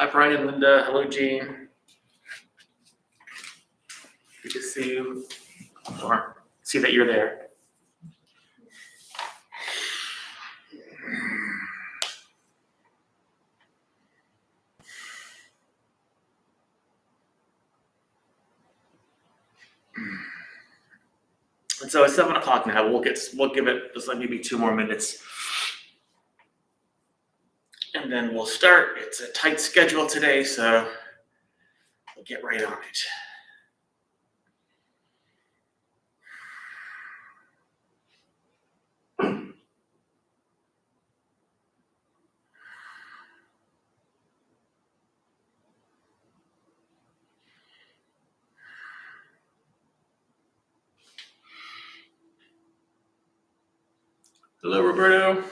Hi, Brian, Linda. Hello, Jean. Good to see you, or see that you're there. And so it's 7 o'clock now. We'll give it just like maybe 2 more minutes, and then we'll start. It's a tight schedule today, so we'll get right on it. Hello, Roberto.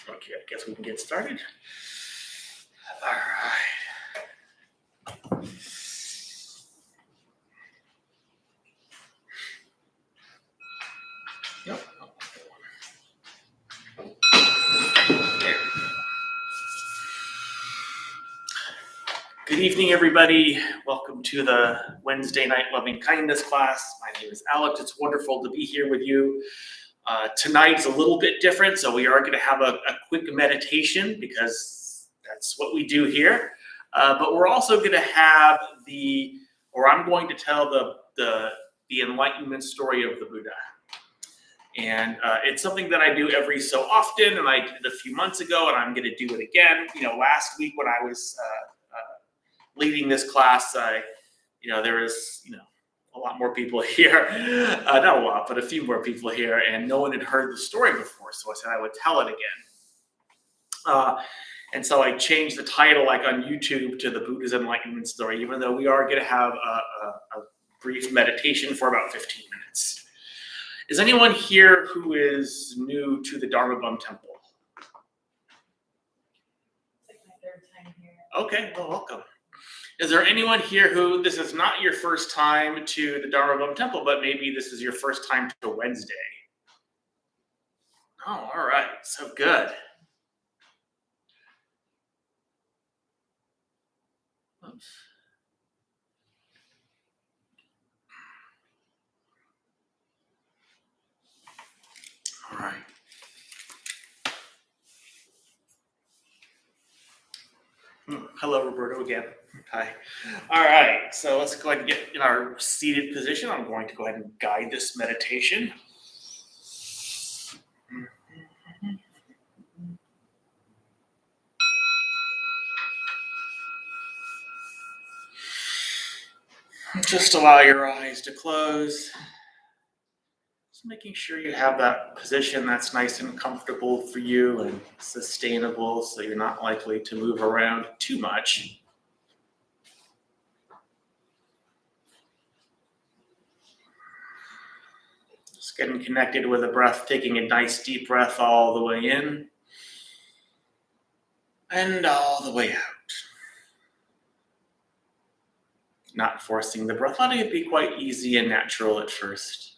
Okay, I guess we can get started. All right. Yep. There. Good evening, everybody. Welcome to the Wednesday night loving kindness class. My name is Alex. It's wonderful to be here with you. Tonight's a little bit different, so we are going to have a quick meditation because that's what we do here. But we're also going to have I'm going to tell the Enlightenment story of the Buddha. And it's something that I do every so often, and I did it a few months ago, and I'm going to do it again. Last week when I was leading this class, there was a lot more people here, not a lot, but a few more people here, and no one had heard the story before, so I said I would tell it again. And so I changed the title, like on YouTube, to the Buddha's Enlightenment Story, even though we are going to have a brief meditation for about 15 minutes. Is anyone here who is new to the Dharma Bum Temple? It's like my 3rd time here. Okay, well, welcome. Is there anyone here who this is not your first time to the Dharma Bum Temple, but maybe this is your first time to Wednesday? Oh, all right. So good. Oops. All right. Hello, Roberto, again. Hi. All right, so let's go ahead and get in our seated position. I'm going to go ahead and guide this meditation. Just allow your eyes to close. Just making sure you have that position that's nice and comfortable for you and sustainable, so you're not likely to move around too much. Just getting connected with the breath, taking a nice deep breath all the way in and all the way out. Not forcing the breath, letting it be quite easy and natural at first.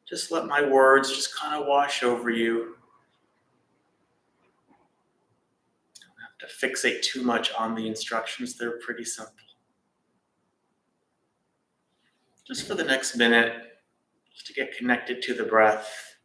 Just let my words just kind of wash over you. Don't have to fixate too much on the instructions. They're pretty simple. Just for the next minute, just to get connected to the breath.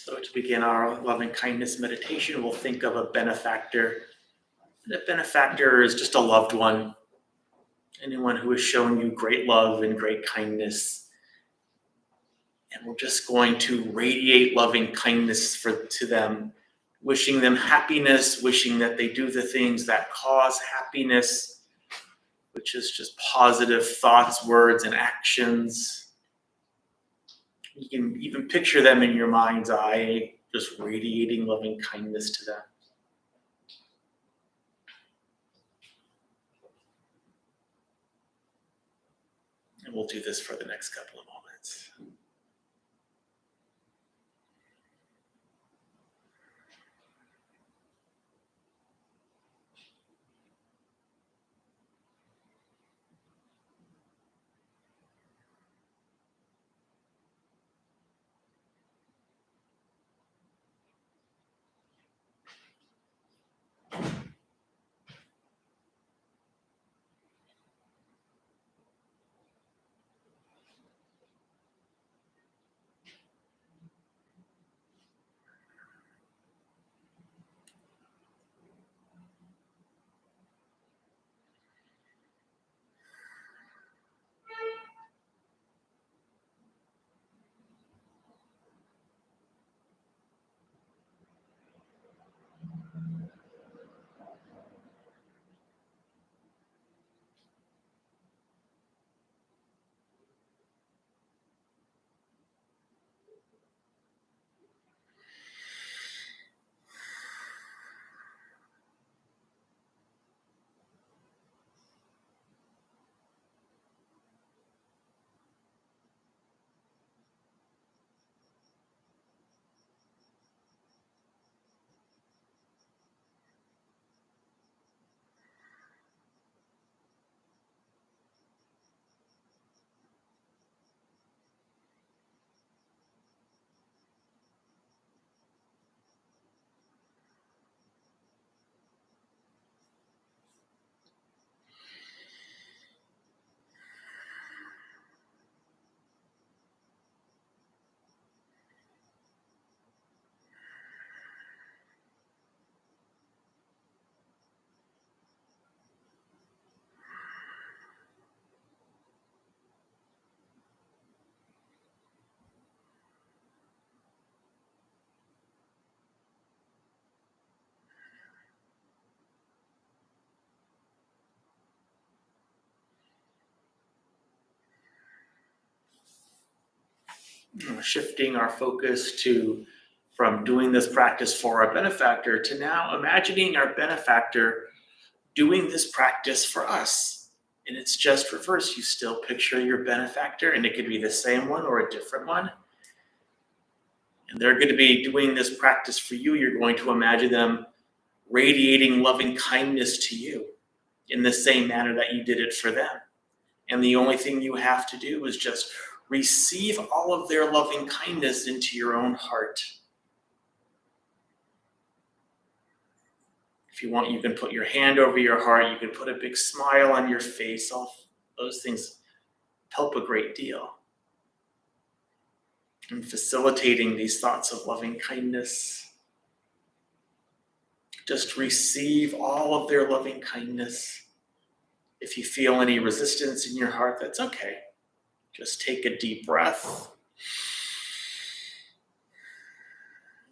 So to begin our loving kindness meditation, we'll think of a benefactor. And a benefactor is just a loved one, anyone who has shown you great love and great kindness. And we're just going to radiate loving kindness to them, wishing them happiness, wishing that they do the things that cause happiness, which is just positive thoughts, words, and actions. You can even picture them in your mind's eye, just radiating loving kindness to them. And we'll do this for the next couple of moments. Shifting our focus from doing this practice for our benefactor to now imagining our benefactor doing this practice for us. And it's just reverse. You still picture your benefactor, and it could be the same one or a different one. And they're going to be doing this practice for you. You're going to imagine them radiating loving kindness to you in the same manner that you did it for them. And the only thing you have to do is just receive all of their loving kindness into your own heart. If you want, you can put your hand over your heart. You can put a big smile on your face. All those things help a great deal in facilitating these thoughts of loving kindness. Just receive all of their loving kindness. If you feel any resistance in your heart, that's okay. Just take a deep breath.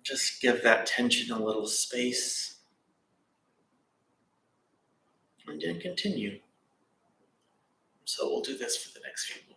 Just give that tension a little space. And then continue. So we'll do this for the next few moments.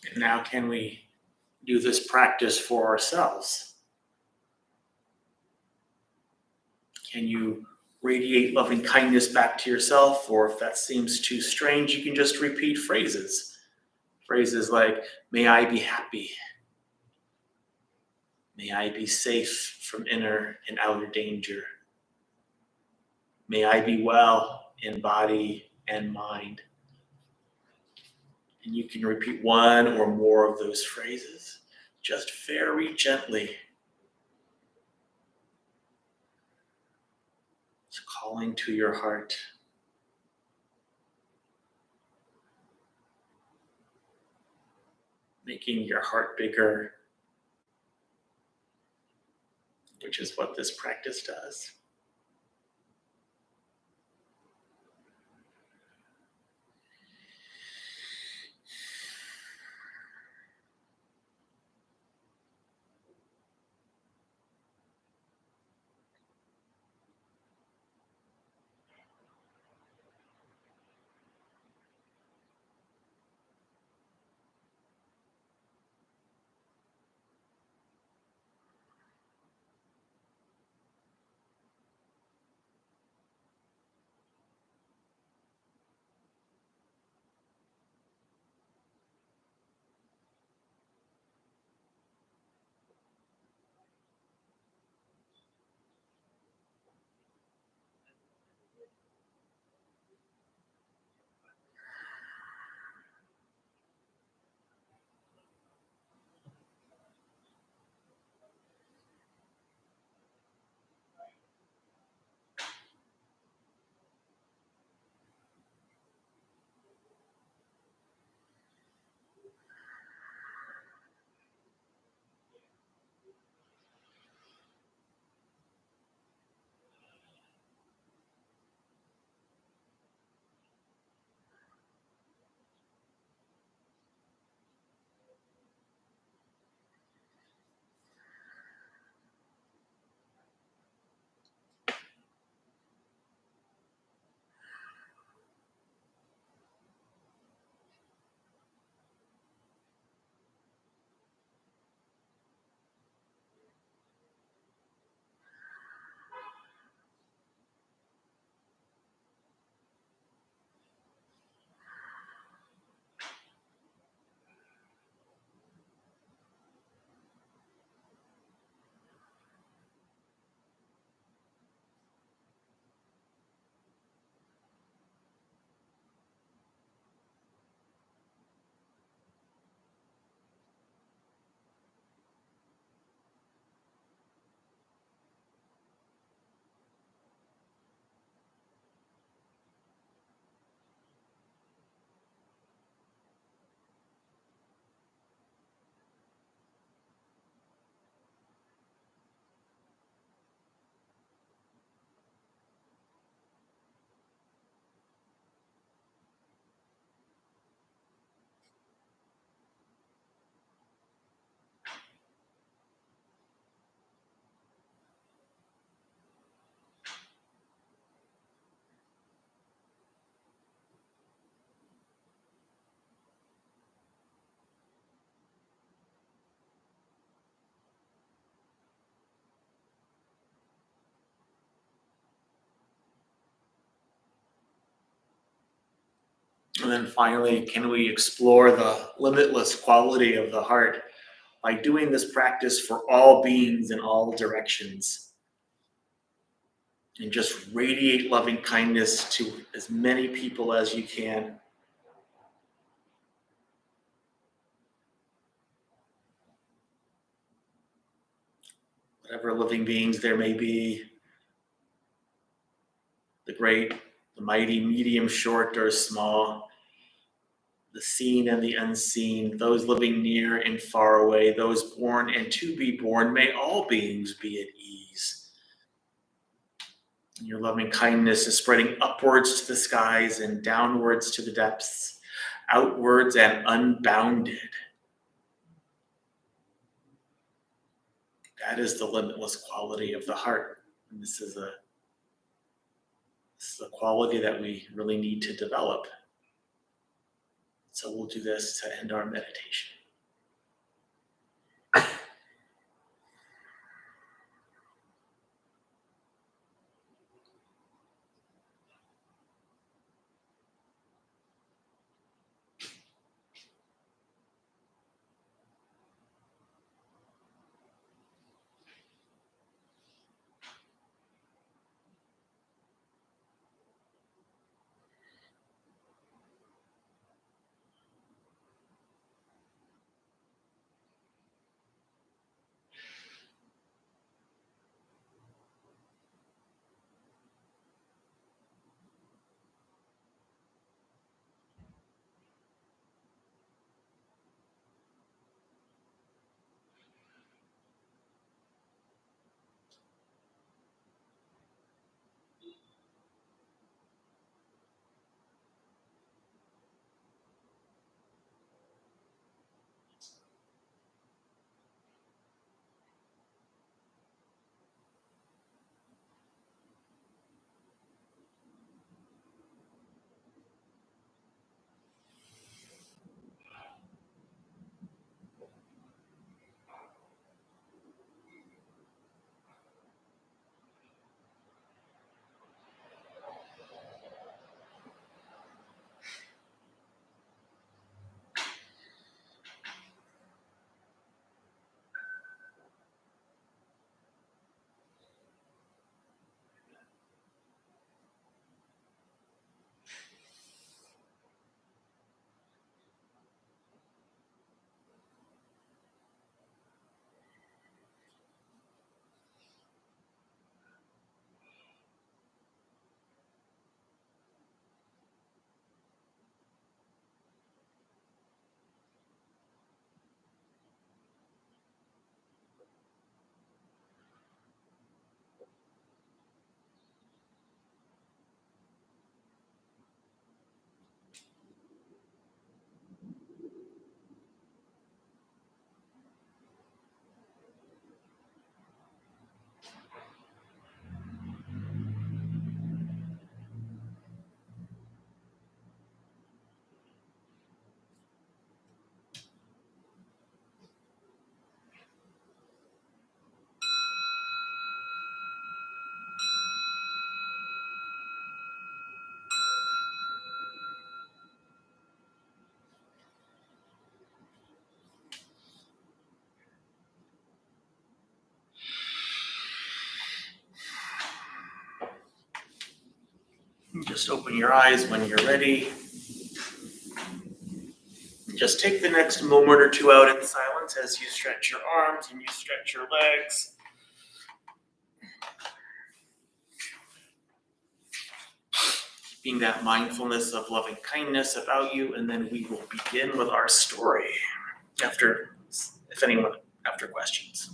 And now can we do this practice for ourselves? Can you radiate loving kindness back to yourself? Or if that seems too strange, you can just repeat phrases. Phrases like, may I be happy. May I be safe from inner and outer danger. May I be well in body and mind. And you can repeat one or more of those phrases just very gently. It's calling to your heart. Making your heart bigger, which is what this practice does. And then finally, can we explore the limitless quality of the heart by doing this practice for all beings in all directions? And just radiate loving kindness to as many people as you can. Whatever living beings there may be, the great, the mighty, medium, short, or small, the seen and the unseen, those living near and far away, those born and to be born, may all beings be at ease. And your loving kindness is spreading upwards to the skies and downwards to the depths, outwards and unbounded. That is the limitless quality of the heart. And this is a quality that we really need to develop. So we'll do this to end our meditation. Just open your eyes when you're ready. Just take the next moment or two out in silence as you stretch your arms and you stretch your legs. Keeping that mindfulness of loving kindness about you, and then we will begin with our story after questions.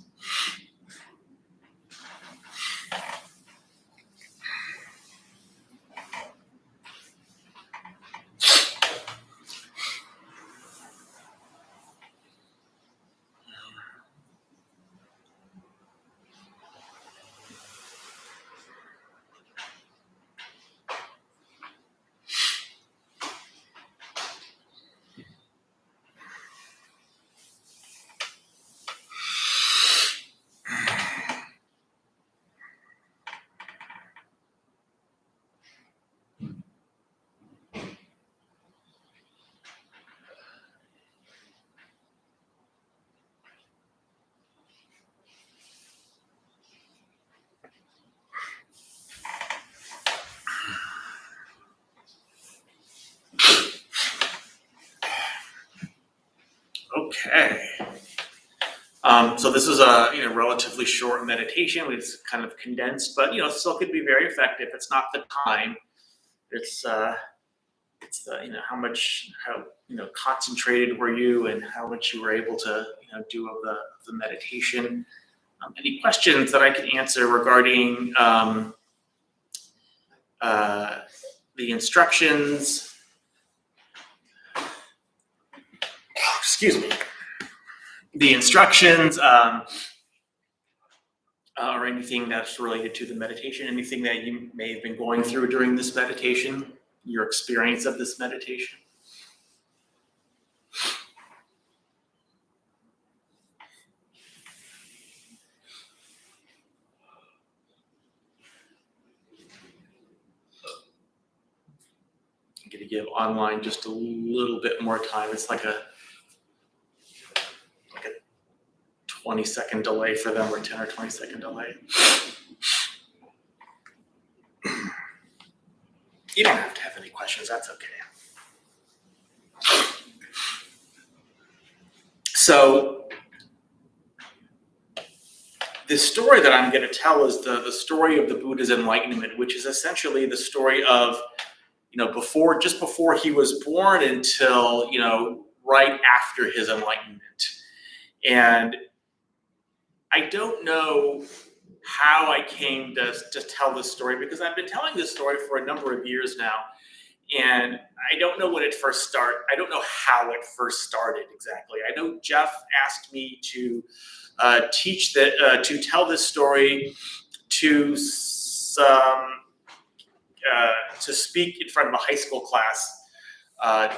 Okay. So this is a relatively short meditation. It's kind of condensed, but still could be very effective. It's not the time. It's the how concentrated were you and how much you were able to do of the meditation. Any questions that I can answer regarding the instructions? Excuse me. The instructions or anything that's related to the meditation, anything that you may have been going through during this meditation, your experience of this meditation? to give online just a little bit more time. It's like a 20-second delay for them, or 10 or 20-second delay. You don't have to have any questions, that's okay. So the story that I'm going to tell is the story of the Buddha's enlightenment, which is essentially the story of, just before he was born until, right after his enlightenment. And I don't know how I came to tell this story, because I've been telling this story for a number of years now. And I don't know when it first started. I don't know how it first started exactly. I know Jeff asked me to to tell this story to speak in front of a high school class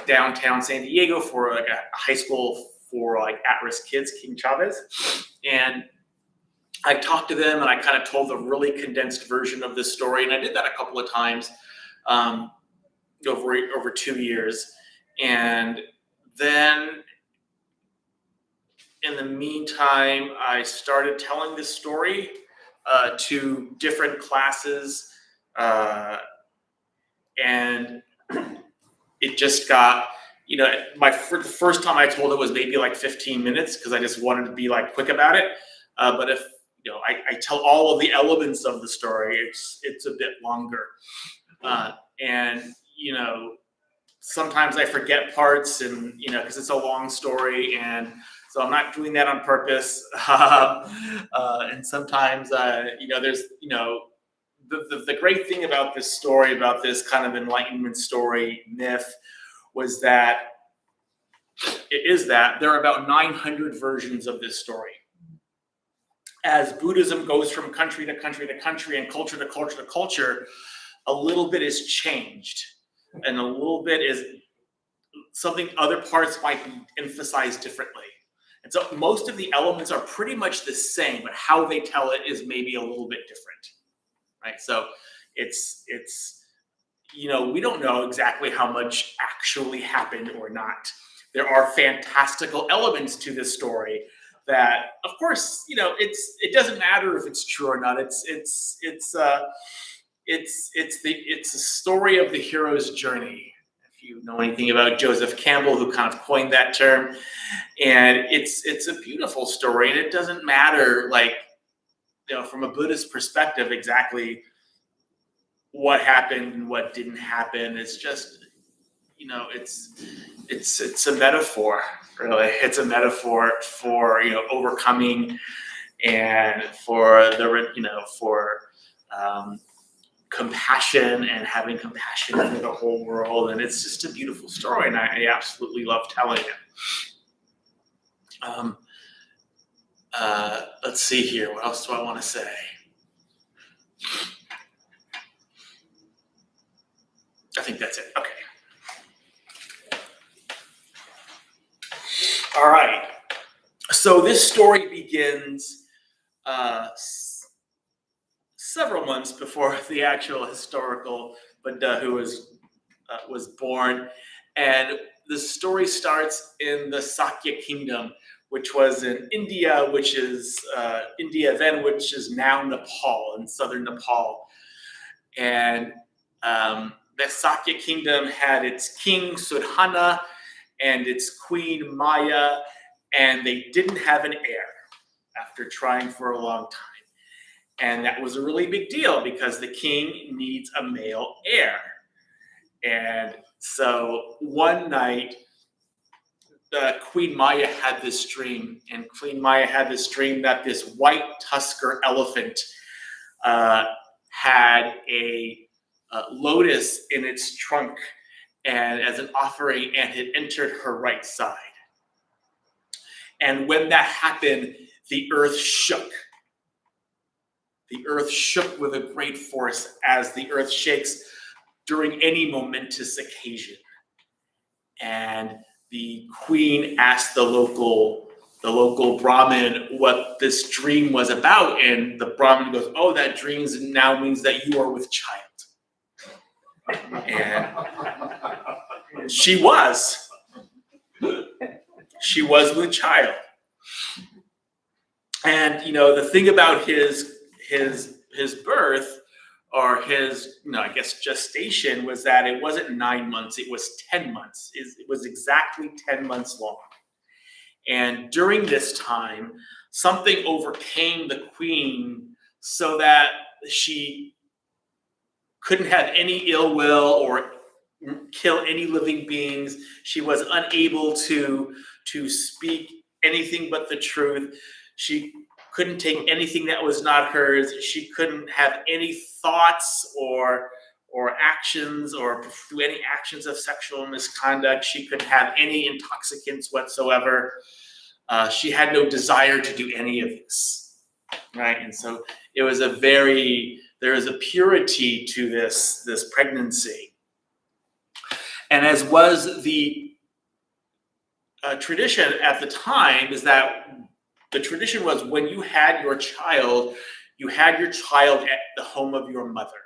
downtown San Diego, for like a high school for like at-risk kids, King Chavez. And I talked to them and I kind of told a really condensed version of this story. And I did that a couple of times over 2 years. And then in the meantime, I started telling this story to different classes, and it just got, the first time I told it was maybe like 15 minutes, because I just wanted to be like quick about it. But if I tell all of the elements of the story, it's a bit longer, and sometimes I forget parts, and because it's a long story, and so I'm not doing that on purpose. And sometimes there's the great thing about this story, about this kind of enlightenment story myth, was that there are about 900 versions of this story. As Buddhism goes from country to country to country and culture to culture to culture, a little bit is changed, and a little bit is something other parts might be emphasized differently. And so most of the elements are pretty much the same, but how they tell it is maybe a little bit different, right? So it's we don't know exactly how much actually happened or not. There are fantastical elements to this story that, of course, it doesn't matter if it's true or not. It's a story of the hero's journey. If you know anything about Joseph Campbell, who kind of coined that term, and it's a beautiful story, and it doesn't matter, from a Buddhist perspective, exactly what happened and what didn't happen. It's just, it's a metaphor, really. It's a metaphor for overcoming, and for compassion, and having compassion for the whole world. And it's just a beautiful story, and I absolutely love telling it. Let's see here. What else do I want to say? I think that's it. Okay. All right. So this story begins several months before the actual historical Buddha who was born. And the story starts in the Sakya Kingdom, which was in India, which is India then, which is now Nepal, in southern Nepal. And the Sakya Kingdom had its king Sudhana and its queen Maya, and they didn't have an heir after trying for a long time. And that was a really big deal, because the king needs a male heir. And so one night, Queen Maya had this dream, and Queen Maya had this dream that this white tusker elephant had a lotus in its trunk, and as an offering, and had entered her right side. And when that happened, the earth shook. The earth shook with a great force, as the earth shakes during any momentous occasion. And the queen asked the local Brahmin what this dream was about, and the Brahmin goes, "Oh, that dream now means that you are with child." And She was. She was with child. And, the thing about his birth, or his, I guess, gestation, was that it wasn't 9 months, it was 10 months. It was exactly 10 months long. And during this time, something overcame the queen so that she couldn't have any ill will or kill any living beings. She was unable to speak anything but the truth. She couldn't take anything that was not hers. She couldn't have any thoughts or actions, or do any actions of sexual misconduct. She couldn't have any intoxicants whatsoever. She had no desire to do any of this, right? And so it was there is a purity to this pregnancy. And as was the tradition at the time, is that the tradition was when you had your child at the home of your mother.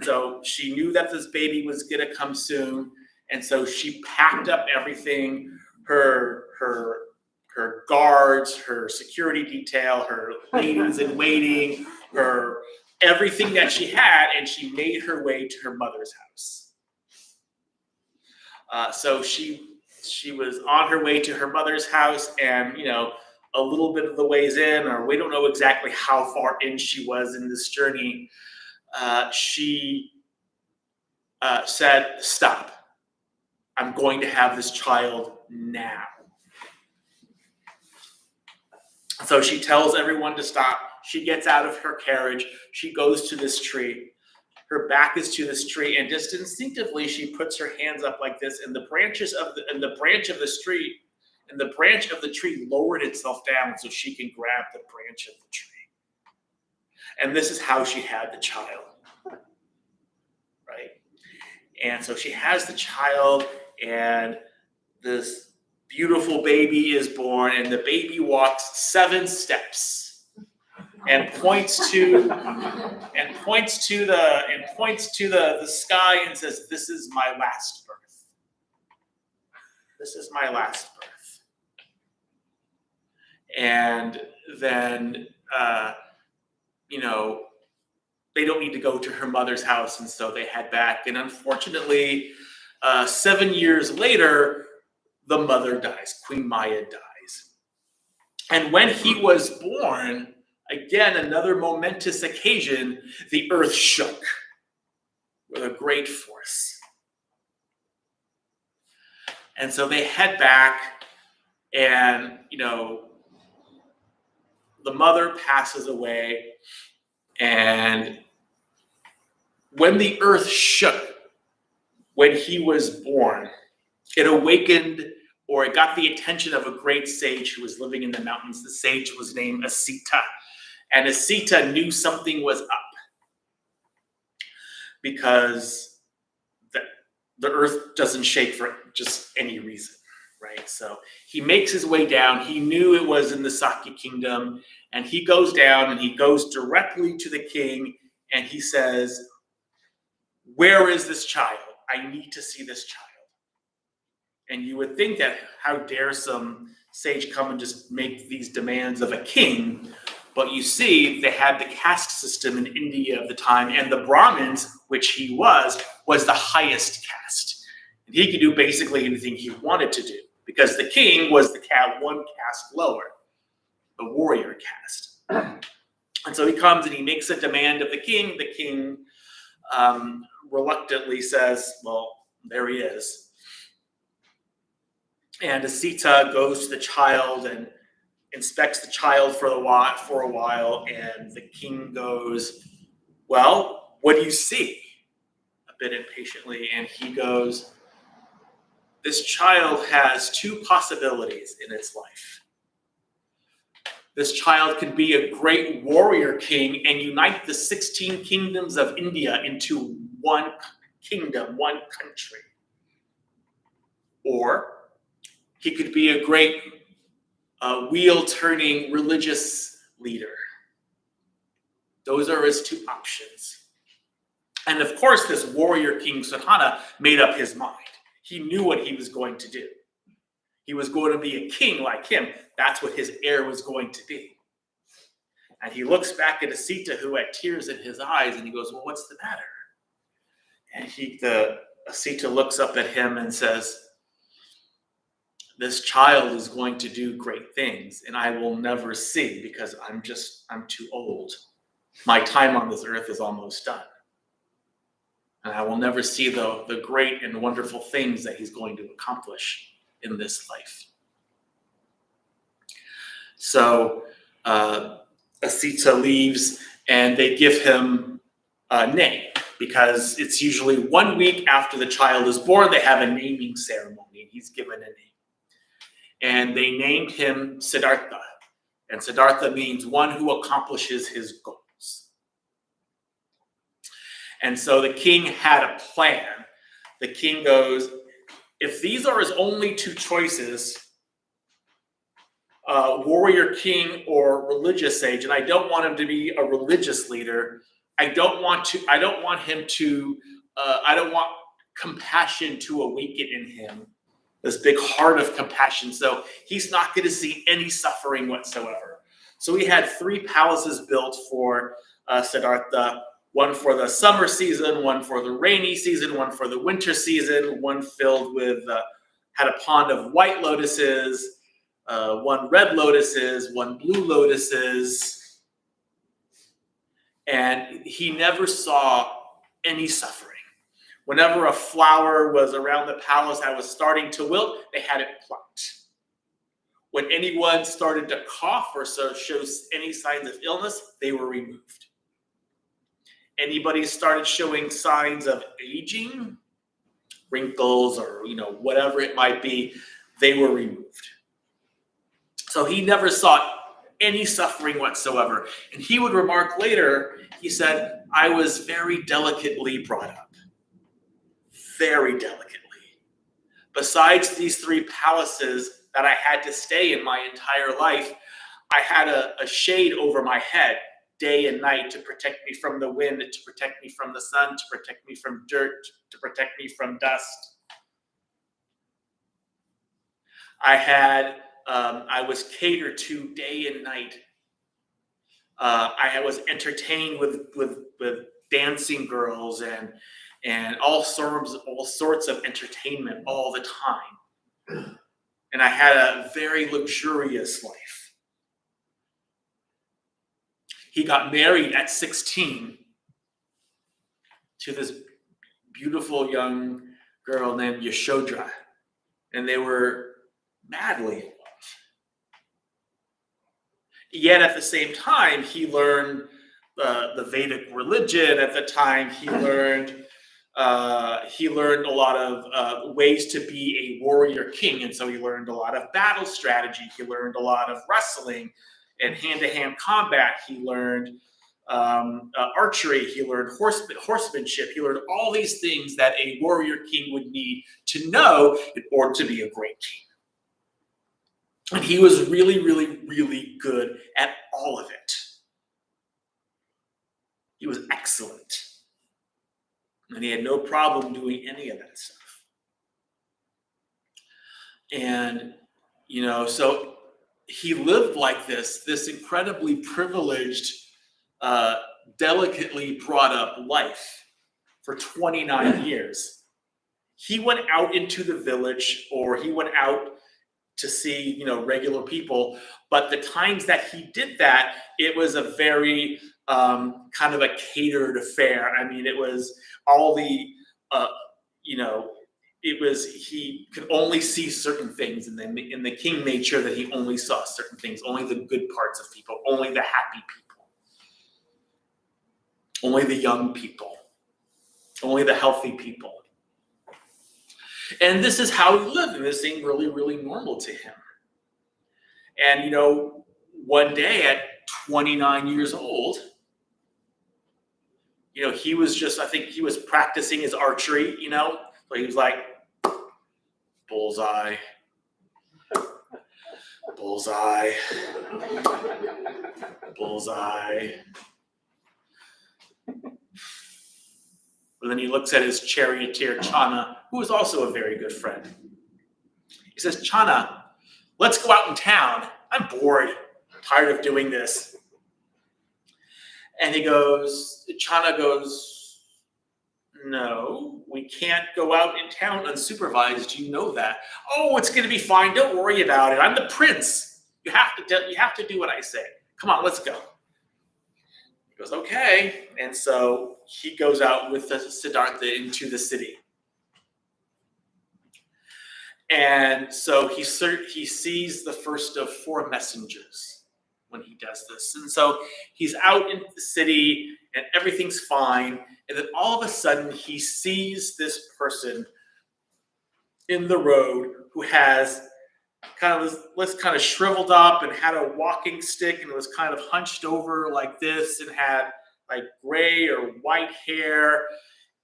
So she knew that this baby was going to come soon, and so she packed up everything, her guards, her security detail, her ladies in waiting, her everything that she had, and she made her way to her mother's house. So she was on her way to her mother's house, and a little bit of the ways in, or we don't know exactly how far in she was in this journey, she said, "Stop. I'm going to have this child now." So she tells everyone to stop. She gets out of her carriage. She goes to this tree. Her back is to this tree, and just instinctively she puts her hands up like this, and the branch of the tree lowered itself down so she can grab the branch of the tree. And this is how she had the child, right? And so she has the child, and this beautiful baby is born, and the baby walks 7 steps. And points to the sky and says, "This is my last birth. This is my last birth." And then they don't need to go to her mother's house, and so they head back. And unfortunately, 7 years later, the mother dies. Queen Maya dies. And when he was born, again, another momentous occasion, the earth shook with a great force. And so they head back, and, the mother passes away. And when the earth shook, when he was born, it awakened, or it got the attention of a great sage who was living in the mountains. The sage was named Asita. And Asita knew something was up, because the earth doesn't shake for just any reason, right? So he makes his way down. He knew it was in the Sakya kingdom, and he goes down, and he goes directly to the king, and he says, "Where is this child? I need to see this child." And you would think that, how dare some sage come and just make these demands of a king? But you see, they had the caste system in India of the time, and the Brahmins, which he was the highest caste. And he could do basically anything he wanted to do, because the king was the one caste lower, the warrior caste. And so he comes and he makes a demand of the king. The king reluctantly says, "Well, there he is." And Asita goes to the child and inspects the child for a while, and the king goes, "Well, what do you see?" A bit impatiently, and he goes, "This child has 2 possibilities in its life. This child can be a great warrior king and unite the 16 kingdoms of India into one kingdom, one country. Or he could be a great wheel-turning religious leader." Those are his 2 options. And of course, this warrior king, Sadhana, made up his mind. He knew what he was going to do. He was going to be a king like him. That's what his heir was going to be. And he looks back at Asita, who had tears in his eyes, and he goes, well, what's the matter? And Asita looks up at him and says, this child is going to do great things, and I will never see because I'm too old. My time on this earth is almost done. And I will never see the great and wonderful things that he's going to accomplish in this life. So Asita leaves, and they give him a name, because it's usually 1 week after the child is born, they have a naming ceremony, and he's given a name. And they named him Siddhartha. And Siddhartha means one who accomplishes his goals. And so the king had a plan. The king goes, if these are his only two choices, warrior king or religious sage, and I don't want him to be a religious leader. I don't want compassion to awaken in him, this big heart of compassion. So he's not going to see any suffering whatsoever. So he had 3 palaces built for Siddhartha, one for the summer season, one for the rainy season, one for the winter season, one filled with, had a pond of white lotuses, 1 red lotuses, 1 blue lotuses. And he never saw any suffering. Whenever a flower was around the palace that was starting to wilt, they had it plucked. When anyone started to cough or show any signs of illness, they were removed. Anybody started showing signs of aging, wrinkles, or whatever it might be, they were removed. So he never saw any suffering whatsoever. And he would remark later, he said, I was very delicately brought up. Very delicately. Besides these 3 palaces that I had to stay in my entire life, I had a shade over my head day and night to protect me from the wind, to protect me from the sun, to protect me from dirt, to protect me from dust. I was catered to day and night. I was entertained with dancing girls and all sorts of entertainment all the time. And I had a very luxurious life. He got married at 16 to this beautiful young girl named Yashodhara, and they were madly in love. Yet at the same time, he learned the Vedic religion. At the time, he learned a lot of ways to be a warrior king, and so he learned a lot of battle strategy. He learned a lot of wrestling and hand-to-hand combat. He learned archery. He learned horsemanship. He learned all these things that a warrior king would need to know in order to be a great king. And he was really, really, really good at all of it. He was excellent. And he had no problem doing any of that stuff. And, so he lived like this incredibly privileged, delicately brought up life for 29 years. He went out into the village, or he went out to see, regular people. But the times that he did that, it was a very kind of a catered affair. I mean, it was all the, he could only see certain things. And then the king made sure that he only saw certain things, only the good parts of people, only the happy people, only the young people, only the healthy people. And this is how he lived, and this seemed really, really normal to him. And, one day at 29 years old, he was I think he was practicing his archery, so he was like, bullseye, bullseye, bullseye. And then he looks at his charioteer, Chana, who is also a very good friend. He says, Chana, let's go out in town. I'm bored, tired of doing this. And Chana goes, no, we can't go out in town unsupervised. You know that. Oh, it's going to be fine. Don't worry about it. I'm the prince. You have to do what I say. Come on, let's go. He goes, okay. And so he goes out with Siddhartha into the city. And so he sees the first of 4 messengers when he does this. And so he's out in the city and everything's fine. And then all of a sudden he sees this person in the road who has kind of shriveled up and had a walking stick and was kind of hunched over like this and had like gray or white hair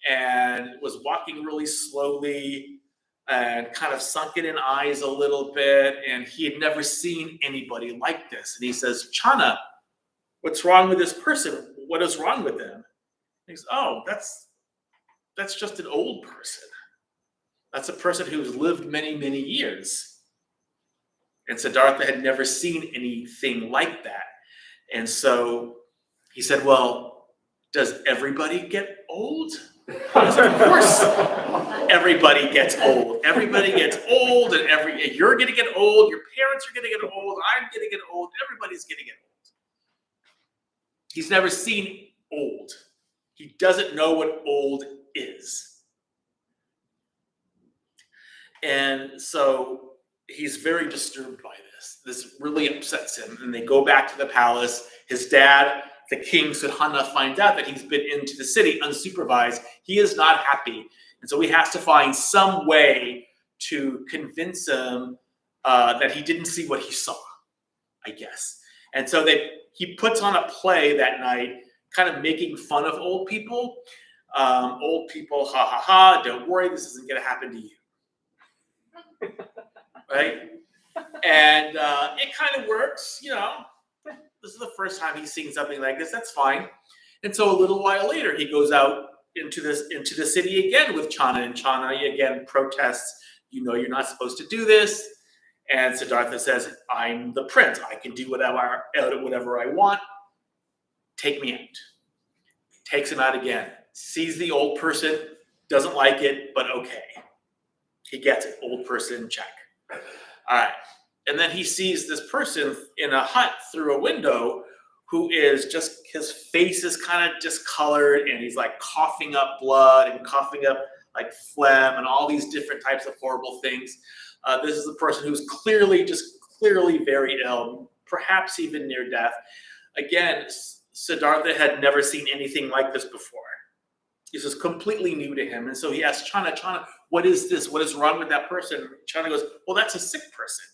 and was walking really slowly and kind of sunken in eyes a little bit, and he had never seen anybody like this. And he says, Chana, what's wrong with this person? What is wrong with them? And he goes, oh, that's just an old person. That's a person who's lived many, many years. And Siddhartha had never seen anything like that. And so he said, well, does everybody get old? Because of course everybody gets old. Everybody gets old, and you're going to get old. Your parents are going to get old. I'm going to get old. Everybody's going to get old. He's never seen old. He doesn't know what old is. And so he's very disturbed by this. This really upsets him. And they go back to the palace. His dad, the king, Sudhana, finds out that he's been into the city unsupervised. He is not happy. And so he has to find some way to convince him that he didn't see what he saw, I guess. And so he puts on a play that night, kind of making fun of old people. Old people, ha ha ha, don't worry, this isn't going to happen to you. Right? And it kind of works, This is the first time he's seen something like this. That's fine. And so a little while later, he goes out into the city again with Chana, and Chana again protests. You're not supposed to do this. And Siddhartha says, I'm the prince. I can do whatever I want. Take me out. Takes him out again. Sees the old person. Doesn't like it, but okay. He gets it. Old person, check. All right. And then he sees this person in a hut through a window who is just, his face is kind of discolored and he's like coughing up blood and coughing up like phlegm and all these different types of horrible things. This is a person who's clearly very ill, perhaps even near death. Again, Siddhartha had never seen anything like this before. This is completely new to him. And so he asks Chana, what is this? What is wrong with that person? Chana goes, well, that's a sick person.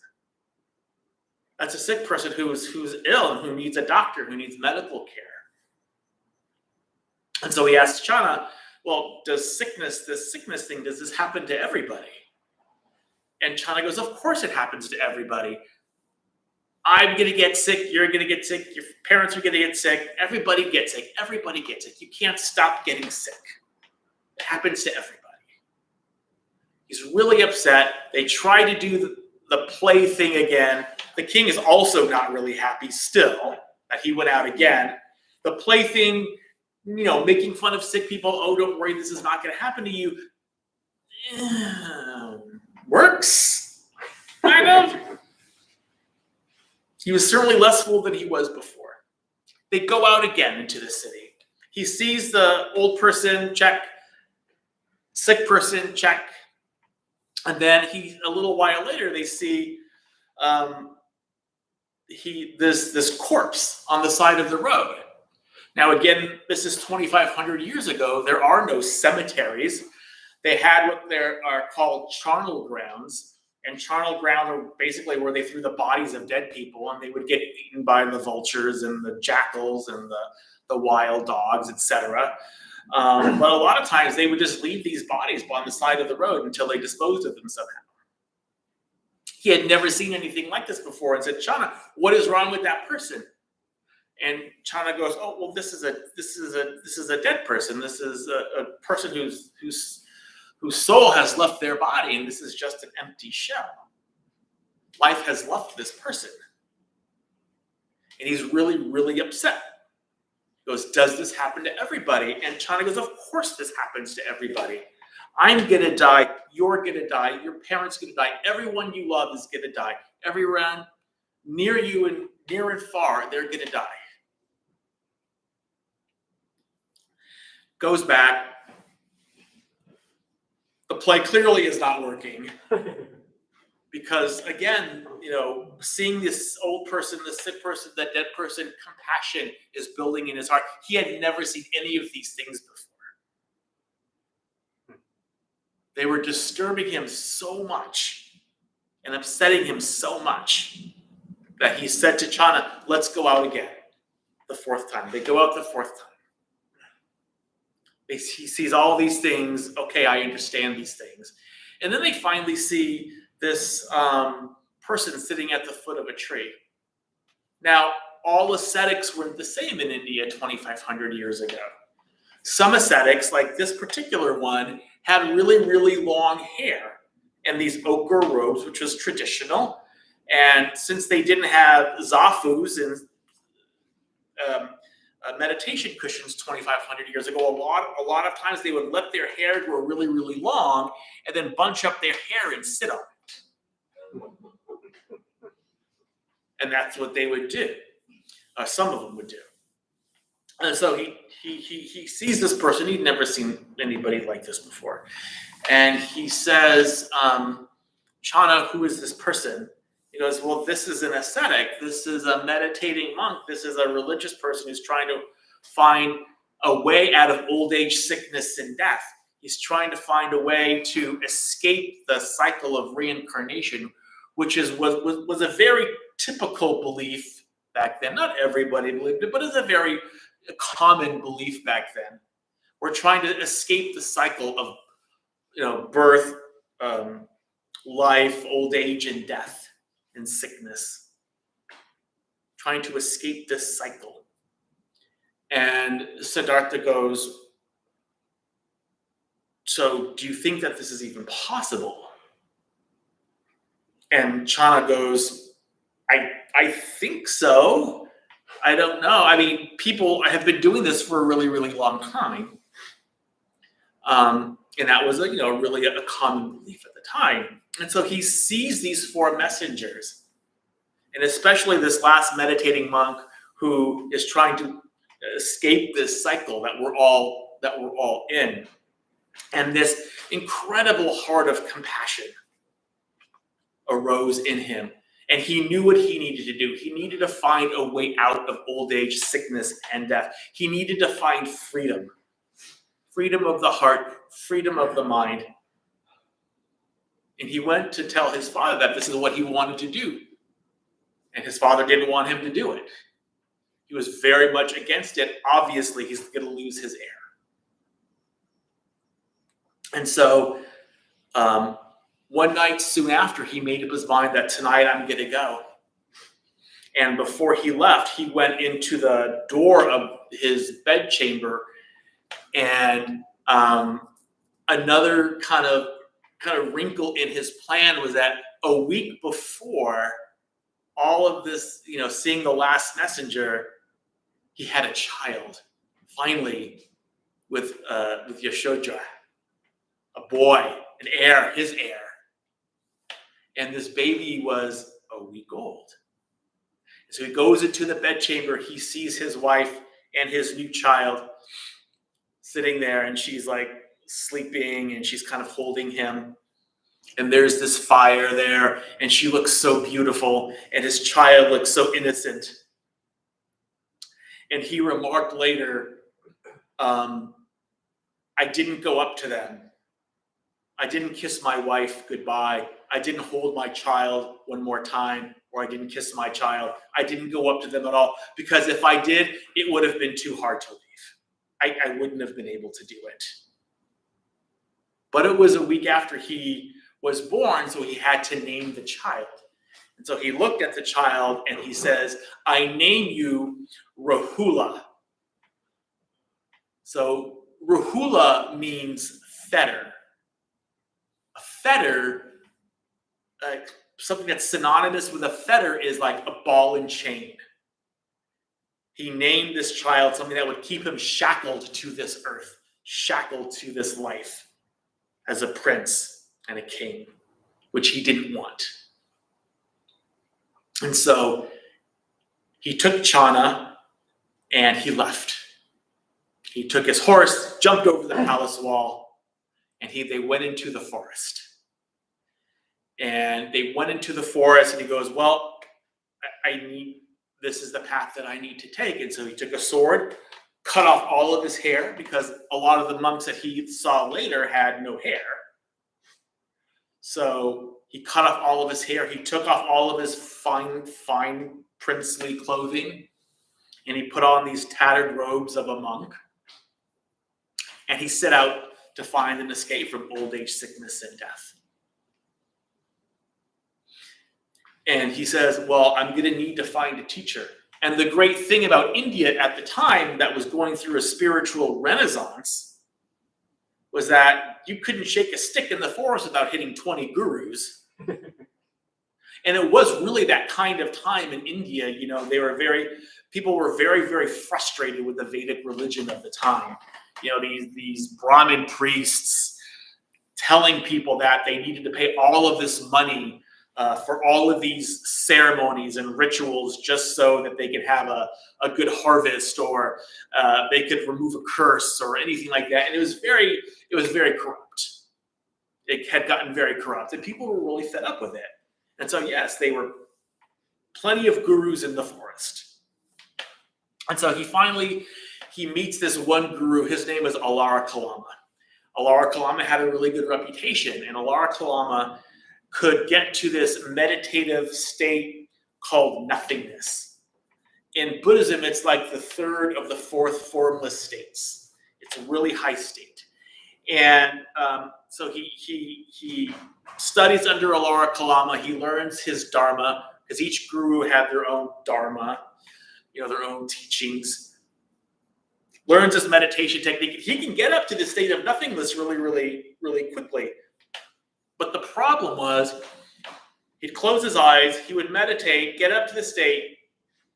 That's a sick person who's ill and who needs a doctor, who needs medical care. And so he asks Chana, well, does this sickness thing, does this happen to everybody? And Chana goes, of course it happens to everybody. I'm going to get sick. You're going to get sick. Your parents are going to get sick. Everybody gets sick. Everybody gets sick. You can't stop getting sick. It happens to everybody. He's really upset. They try to do the play thing again. The king is also not really happy still that he went out again. The play thing, making fun of sick people. Oh, don't worry, this is not going to happen to you. Works, kind of. He was certainly less fooled than he was before. They go out again into the city. He sees the old person, check. Sick person, check. And then a little while later, they see this corpse on the side of the road. Now, again, this is 2,500 years ago. There are no cemeteries. They had what are called charnel grounds. And charnel grounds are basically where they threw the bodies of dead people, and they would get eaten by the vultures and the jackals and the wild dogs, etc. But a lot of times they would just leave these bodies on the side of the road until they disposed of them somehow. He had never seen anything like this before and said, Chana, what is wrong with that person? And Chana goes, oh, well, this is a dead person. This is a person whose soul has left their body, and this is just an empty shell. Life has left this person. And he's really, really upset. He goes, does this happen to everybody? And Chana goes, of course this happens to everybody. I'm going to die. You're going to die. Your parents going to die. Everyone you love is going to die. Everyone near you and near and far, they're going to die. Goes back. The play clearly is not working. Because again, seeing this old person, the sick person, the dead person, compassion is building in his heart. He had never seen any of these things before. They were disturbing him so much and upsetting him so much that he said to Chana, let's go out again. The fourth time. They go out the fourth time. He sees all these things. Okay, I understand these things. And then they finally see this person sitting at the foot of a tree. Now, all ascetics weren't the same in India 2,500 years ago. Some ascetics, like this particular one, had really, really long hair and these ochre robes, which was traditional. And since they didn't have zafus and meditation cushions 2,500 years ago, a lot of times they would let their hair grow really, really long and then bunch up their hair and sit on it. And that's what they would do. Some of them would do. And so he sees this person. He'd never seen anybody like this before. And he says, Chana, who is this person? He goes, well, this is an ascetic. This is a meditating monk. This is a religious person who's trying to find a way out of old age, sickness, and death. He's trying to find a way to escape the cycle of reincarnation, which was a very typical belief back then. Not everybody believed it, but it's a very common belief back then. We're trying to escape the cycle of birth, life, old age, and death, and sickness. Trying to escape this cycle. And Siddhartha goes, so do you think that this is even possible? And Chana goes, I think so. I don't know. I mean, people have been doing this for a really, really long time. And that was really a common belief at the time. And so he sees these four messengers, and especially this last meditating monk who is trying to escape this cycle that we're all in. And this incredible heart of compassion arose in him. And he knew what he needed to do. He needed to find a way out of old age, sickness, and death. He needed to find freedom. Freedom of the heart, freedom of the mind. And he went to tell his father that this is what he wanted to do. And his father didn't want him to do it. He was very much against it. Obviously, he's going to lose his heir. And so one night soon after, he made up his mind that tonight I'm going to go. And before he left, he went into the door of his bedchamber, and another kind of wrinkle in his plan was that a week before all of this, seeing the last messenger, he had a child, finally, with Yashoda, a boy, an heir, his heir. And this baby was a week old. So he goes into the bedchamber. He sees his wife and his new child sitting there, and she's like sleeping, and she's kind of holding him. And there's this fire there, and she looks so beautiful, and his child looks so innocent. And he remarked later, I didn't go up to them. I didn't kiss my wife goodbye. I didn't hold my child one more time, or I didn't kiss my child. I didn't go up to them at all, because if I did, it would have been too hard to leave. I wouldn't have been able to do it. But it was a week after he was born, so he had to name the child. And so he looked at the child and he says, I name you Rahula. So Rahula means fetter. fetter, something that's synonymous with a fetter is like a ball and chain. He named this child something that would keep him shackled to this earth, shackled to this life as a prince and a king, which he didn't want. And so he took Channa and he left. He took his horse, jumped over the palace wall, and they went into the forest. And they went into the forest, and he goes, well, this is the path that I need to take. And so he took a sword, cut off all of his hair, because a lot of the monks that he saw later had no hair. So he cut off all of his hair. He took off all of his fine princely clothing, and he put on these tattered robes of a monk. And he set out to find an escape from old age, sickness, and death. And he says, well, I'm going to need to find a teacher. And the great thing about India at the time that was going through a spiritual renaissance was that you couldn't shake a stick in the forest without hitting 20 gurus. And it was really that kind of time in India. You know, people were very, very frustrated with the Vedic religion of the time. You know, these Brahmin priests telling people that they needed to pay all of this money for all of these ceremonies and rituals just so that they could have a good harvest, or they could remove a curse or anything like that. And it was very corrupt. It had gotten very corrupt, and people were really fed up with it. And so, yes, they were plenty of gurus in the forest. And so he meets this one guru. His name is Alara Kalama. Alara Kalama had a really good reputation, and Alara Kalama could get to this meditative state called nothingness. In Buddhism, it's like the third of the fourth formless states. It's a really high state. And so he studies under Alara Kalama. He learns his dharma, because each guru had their own dharma, their own teachings. Learns this meditation technique. He can get up to the state of nothingness really, really, really quickly. But the problem was, he'd close his eyes, he would meditate, get up to the state,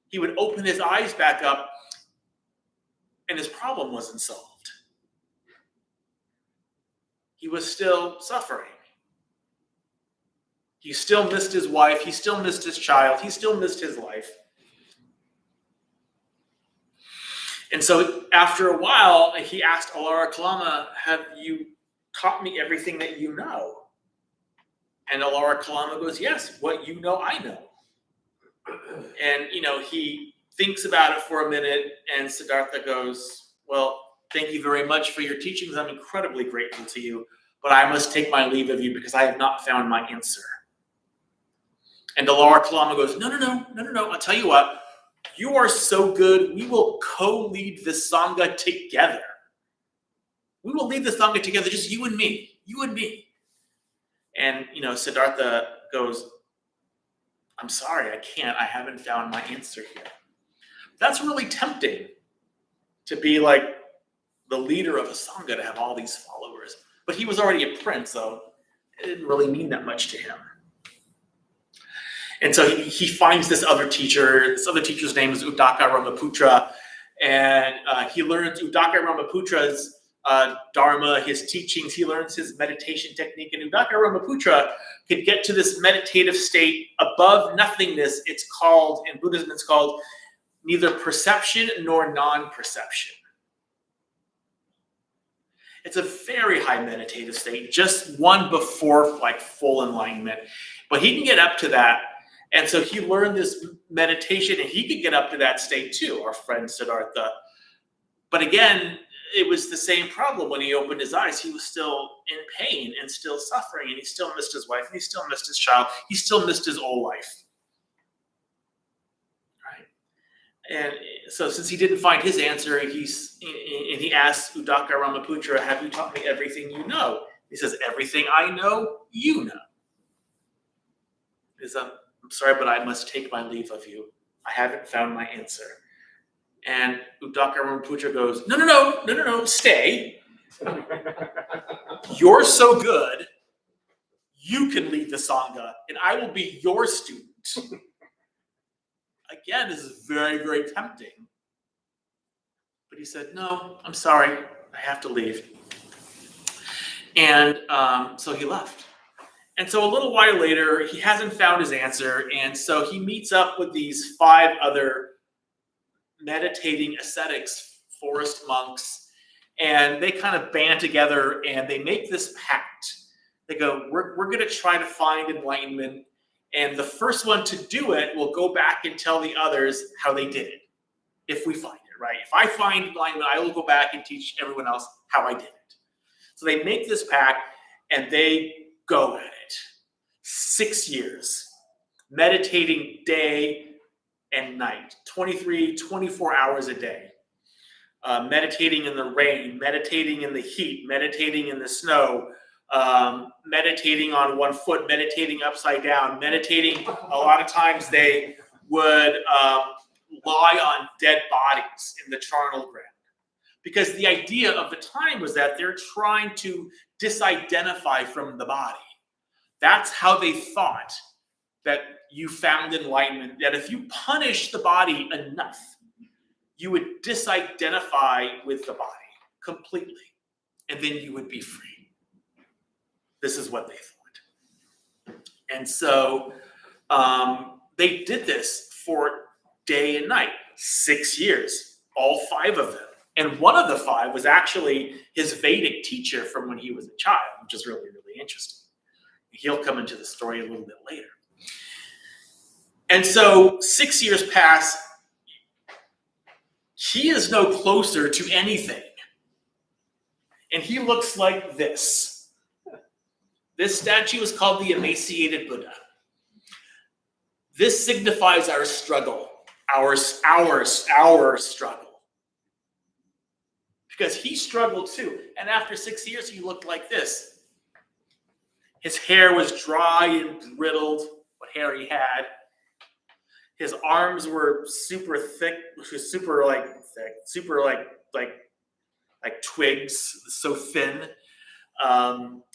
he would open his eyes back up, and his problem wasn't solved. He was still suffering. He still missed his wife, he still missed his child, he still missed his life. And so after a while, he asked Alara Kalama, have you taught me everything that you know? And Alara Kalama goes, yes, what you know, I know. And, he thinks about it for a minute, and Siddhartha goes, well, thank you very much for your teachings. I'm incredibly grateful to you, but I must take my leave of you because I have not found my answer. And Alara Kalama goes, no. I'll tell you what, you are so good. We will co-lead this Sangha together. We will lead the Sangha together, just you and me. And, Siddhartha goes, I'm sorry, I can't. I haven't found my answer here. That's really tempting, to be like the leader of a Sangha, to have all these followers. But he was already a prince, so it didn't really mean that much to him. And so he finds this other teacher. This other teacher's name is Uddaka Brahmaputra. And he learns Uddaka Brahmaputra's dharma, his teachings. He learns his meditation technique. And Uddaka Brahmaputra could get to this meditative state above nothingness. It's called, in Buddhism, it's called neither perception nor non-perception. It's a very high meditative state, just one before full enlightenment. But he can get up to that. And so he learned this meditation, and he could get up to that state too, our friend Siddhartha. But again, it was the same problem. When he opened his eyes, he was still in pain and still suffering, and he still missed his wife, and he still missed his child. He still missed his old life. Right? And so since he didn't find his answer, he asked Uddaka Brahmaputra, have you taught me everything you know? He says, everything I know, you know. He says, I'm sorry, but I must take my leave of you. I haven't found my answer. And Uddaka Brahmaputra goes, no, stay. You're so good. You can lead the Sangha, and I will be your student. Again, this is very, very tempting. But he said, no, I'm sorry. I have to leave. And so he left. And so a little while later, he hasn't found his answer. And so he meets up with these 5 other meditating ascetics, forest monks, and they kind of band together and they make this pact. They go, we're going to try to find enlightenment. And the first one to do it will go back and tell the others how they did it, if we find it, right? If I find enlightenment, I will go back and teach everyone else how I did it. So they make this pact and they go at it. 6 years, meditating day and night, 23, 24 hours a day. Meditating in the rain, meditating in the heat, meditating in the snow, meditating on one foot, meditating upside down, meditating. A lot of times they would lie on dead bodies in the charnel ground. Because the idea of the time was that they're trying to disidentify from the body. That's how they thought that you found enlightenment, that if you punish the body enough, you would disidentify with the body completely, and then you would be free. This is what they thought. And so they did this for day and night, 6 years, all 5 of them. And one of the 5 was actually his Vedic teacher from when he was a child, which is really, really interesting. He'll come into the story a little bit later. And so 6 years pass. He is no closer to anything. And he looks like this. This statue is called the Emaciated Buddha. This signifies our struggle, our struggle. Because he struggled too. And after 6 years, he looked like this. His hair was dry and brittled, what hair he had. His arms were super thick, super like twigs, so thin.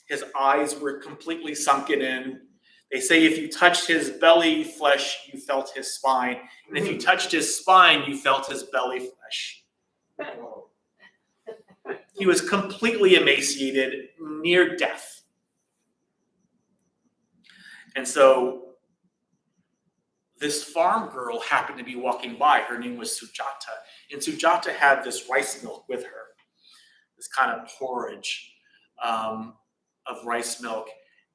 His eyes were completely sunken in. They say if you touched his belly flesh, you felt his spine. And if you touched his spine, you felt his belly flesh. He was completely emaciated, near death. And so this farm girl happened to be walking by. Her name was Sujata. And Sujata had this rice milk with her, this kind of porridge of rice milk.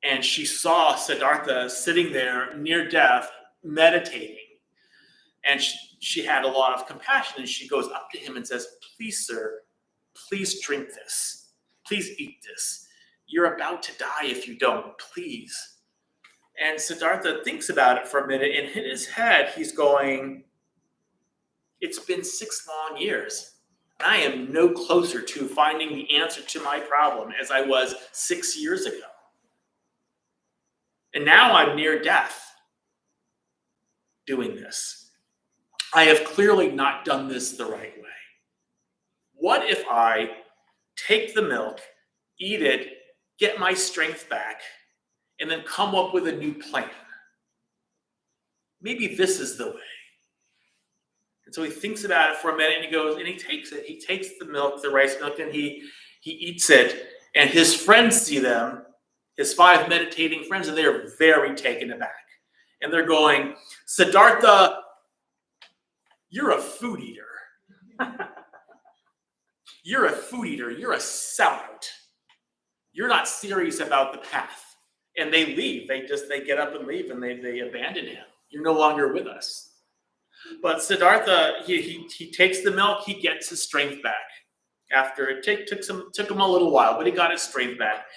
And she saw Siddhartha sitting there near death, meditating. And she had a lot of compassion. And she goes up to him and says, please, sir, please drink this. Please eat this. You're about to die if you don't. Please. And Siddhartha thinks about it for a minute, and in his head, he's going, it's been 6 long years, and I am no closer to finding the answer to my problem as I was 6 years ago. And now I'm near death doing this. I have clearly not done this the right way. What if I take the milk, eat it, get my strength back, and then come up with a new plan? Maybe this is the way. And so he thinks about it for a minute and he goes, and he takes it. He takes the milk, the rice milk, and he eats it. And his friends see them, his 5 meditating friends, and they're very taken aback. And they're going, Siddhartha, you're a food eater. You're a food eater. You're a sellout. You're not serious about the path. And they leave. They get up and leave, and they abandon him. You're no longer with us. But Siddhartha, he takes the milk. He gets his strength back. After it took him a little while, but he got his strength back.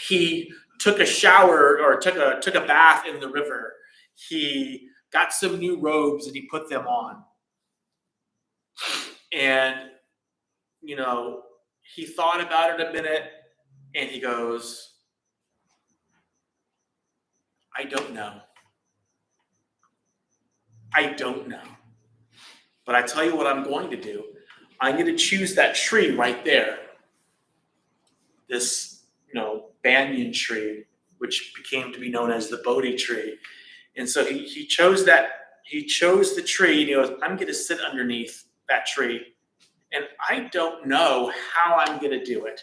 He took a shower or took a bath in the river. He got some new robes and he put them on. And he thought about it a minute, and he goes, I don't know. But I tell you what I'm going to do. I'm going to choose that tree right there. This, banyan tree, which became to be known as the Bodhi Tree. And so he chose the tree, and he goes, I'm going to sit underneath that tree. And I don't know how I'm going to do it.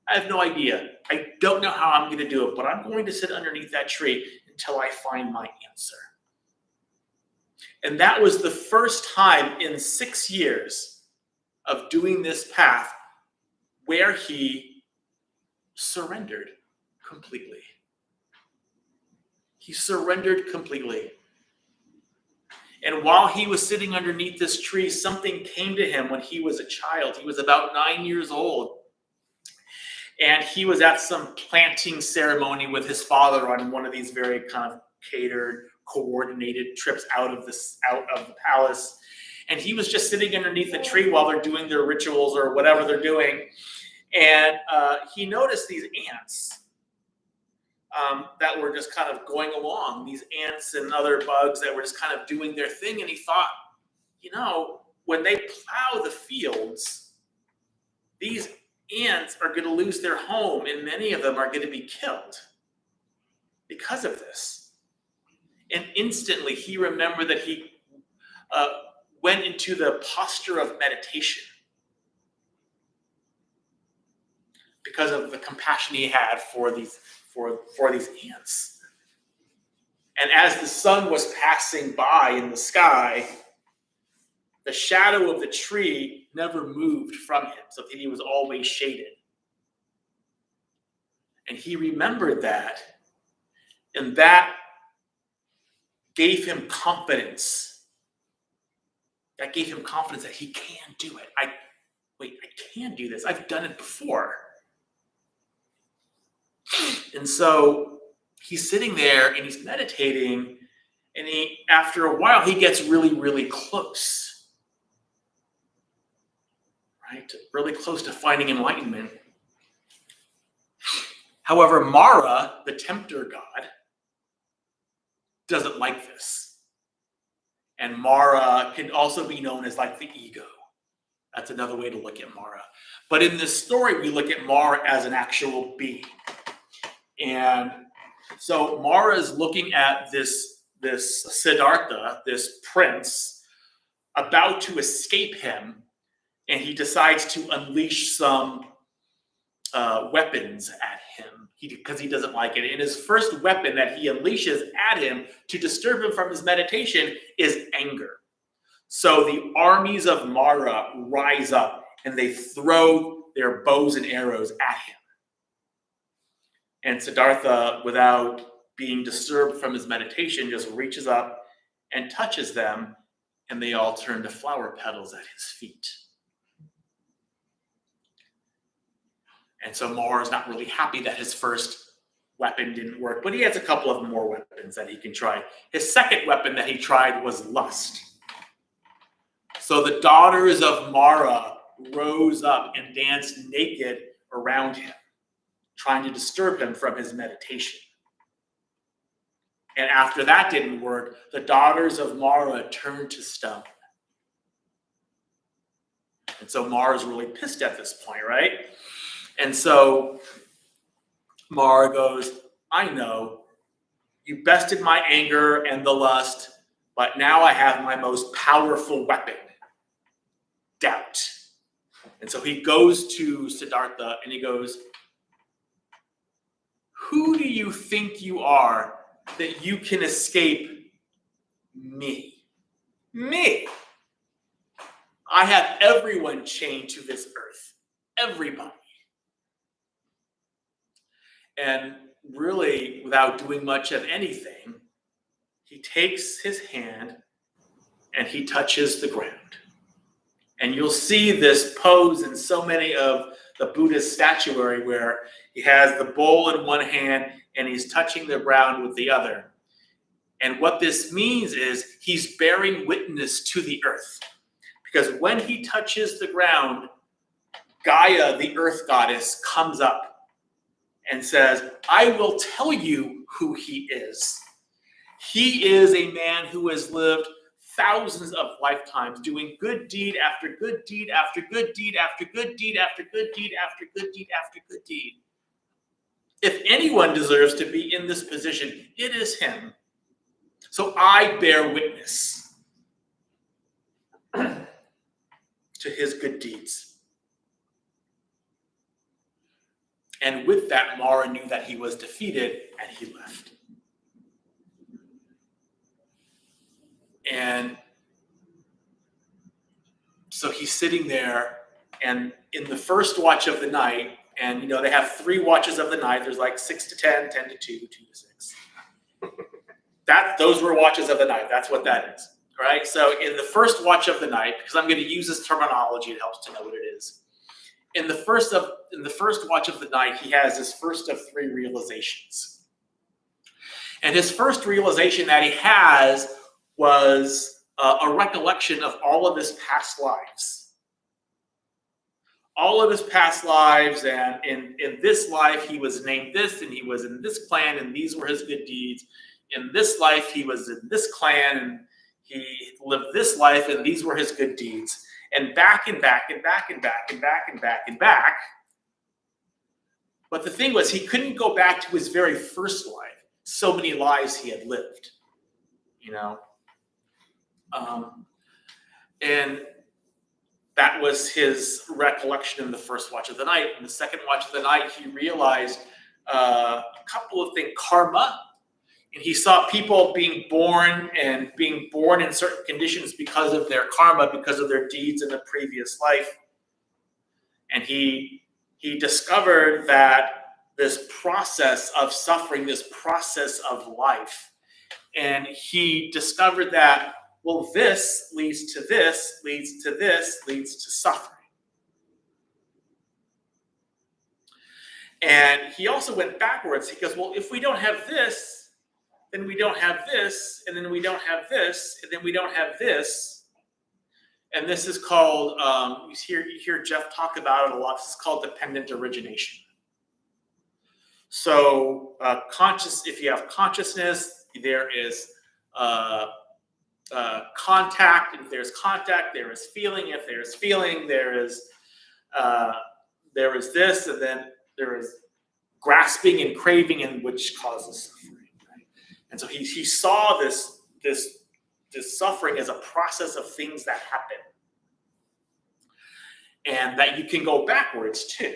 I have no idea. I don't know how I'm going to do it, but I'm going to sit underneath that tree until I find my answer. And that was the first time in 6 years of doing this path where he surrendered completely. He surrendered completely. And while he was sitting underneath this tree, something came to him when he was a child. He was about 9 years old. And he was at some planting ceremony with his father on one of these very kind of catered, coordinated trips out of the palace. And he was just sitting underneath the tree while they're doing their rituals or whatever they're doing. And he noticed these ants that were just kind of going along, these ants and other bugs that were just kind of doing their thing. And he thought, when they plow the fields, these ants are going to lose their home, and many of them are going to be killed because of this. And instantly he remembered that he went into the posture of meditation because of the compassion he had for these ants. And as the sun was passing by in the sky, the shadow of the tree never moved from him, so that he was always shaded. And he remembered that, and that gave him confidence. That gave him confidence that he can do it. I can do this. I've done it before. And so he's sitting there and he's meditating, and after a while, he gets really, really close. Right? Really close to finding enlightenment. However, Mara, the tempter god, doesn't like this. And Mara can also be known as like the ego. That's another way to look at Mara. But in this story, we look at Mara as an actual being. And so Mara is looking at this Siddhartha, this prince, about to escape him, and he decides to unleash some weapons at him because he doesn't like it. And his first weapon that he unleashes at him to disturb him from his meditation is anger. So the armies of Mara rise up and they throw their bows and arrows at him. And Siddhartha, without being disturbed from his meditation, just reaches up and touches them, and they all turn to flower petals at his feet. And so Mara is not really happy that his first weapon didn't work, but he has a couple of more weapons that he can try. His second weapon that he tried was lust. So the daughters of Mara rose up and danced naked around him, trying to disturb him from his meditation. And after that didn't work, the daughters of Mara turned to stone. And so Mara's really pissed at this point, right? And so Mara goes, I know, you bested my anger and the lust, but now I have my most powerful weapon, doubt. And so he goes to Siddhartha and he goes, who do you think you are that you can escape me? Me. I have everyone chained to this earth. Everybody. And really, without doing much of anything, he takes his hand and he touches the ground. And you'll see this pose in so many of the Buddhist statuary where he has the bowl in one hand and he's touching the ground with the other. And what this means is he's bearing witness to the earth. Because when he touches the ground, Gaia, the earth goddess, comes up and says, I will tell you who he is. He is a man who has lived thousands of lifetimes doing good deed after good deed after good deed after good deed after good deed after good deed after good deed. If anyone deserves to be in this position, it is him. So I bear witness to his good deeds. And with that, Mara knew that he was defeated, and he left. And so he's sitting there, and in the first watch of the night, and they have 3 watches of the night. There's like 6 to 10, 10 to 2, 2 to 6. Those were watches of the night. That's what that is. Right? So in the first watch of the night, because I'm going to use this terminology, it helps to know what it is. In the first watch of the night, he has his first of 3 realizations. And his first realization that he has was a recollection of all of his past lives. All of his past lives, and in this life, he was named this, and he was in this clan, and these were his good deeds. In this life, he was in this clan, and he lived this life, and these were his good deeds. And back and back and back and back and back and back and back. But the thing was, he couldn't go back to his very first life. So many lives he had lived, and that was his recollection in the first watch of the night. In the second watch of the night, he realized a couple of things, karma. And he saw people being born in certain conditions because of their karma, because of their deeds in the previous life. And he discovered that this process of suffering, this process of life, and he discovered that, well, this leads to this, leads to this, leads to suffering. And he also went backwards. He goes, well, if we don't have this, then we don't have this, and then we don't have this, and then we don't have this. And this is called, you hear Jeff talk about it a lot, this is called dependent origination. So if you have consciousness, there is contact. If there's contact, there is feeling. If there's feeling, there is this, and then there is grasping and craving, and which causes suffering. Right? And so he saw this suffering as a process of things that happen, and that you can go backwards too.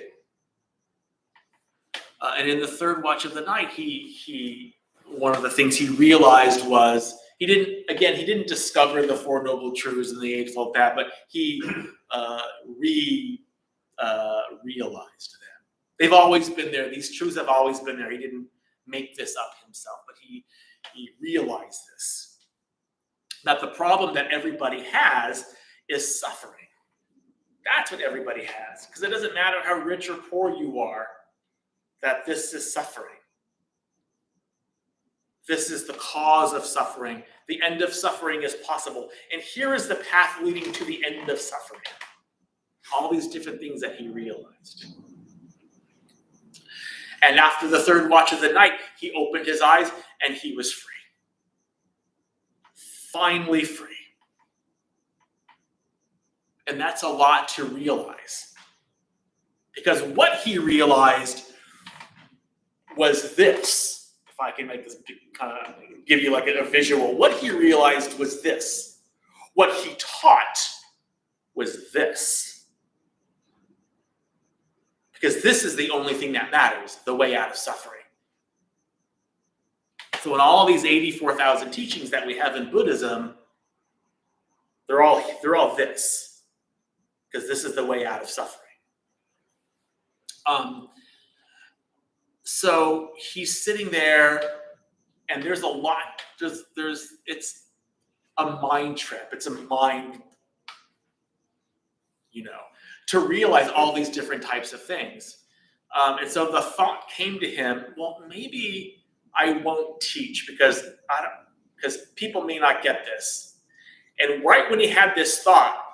And in the third watch of the night, he one of the things he realized was he didn't discover the Four Noble Truths and the Eightfold Path, but he realized them. They've always been there. These truths have always been there. He didn't make this up himself, but he realized this. That the problem that everybody has is suffering. That's what everybody has, because it doesn't matter how rich or poor you are, that this is suffering. This is the cause of suffering. The end of suffering is possible. And here is the path leading to the end of suffering. All these different things that he realized. And after the third watch of the night, he opened his eyes and he was free. Finally free. And that's a lot to realize. Because what he realized was this. If I can make this kind of give you like a visual. What he realized was this. What he taught was this. Because this is the only thing that matters, the way out of suffering. So in all these 84,000 teachings that we have in Buddhism, they're all this. Because this is the way out of suffering. So he's sitting there, and there's a lot. It's a mind trip. It's a mind, to realize all these different types of things. And so the thought came to him, well, maybe I won't teach because people may not get this. And right when he had this thought,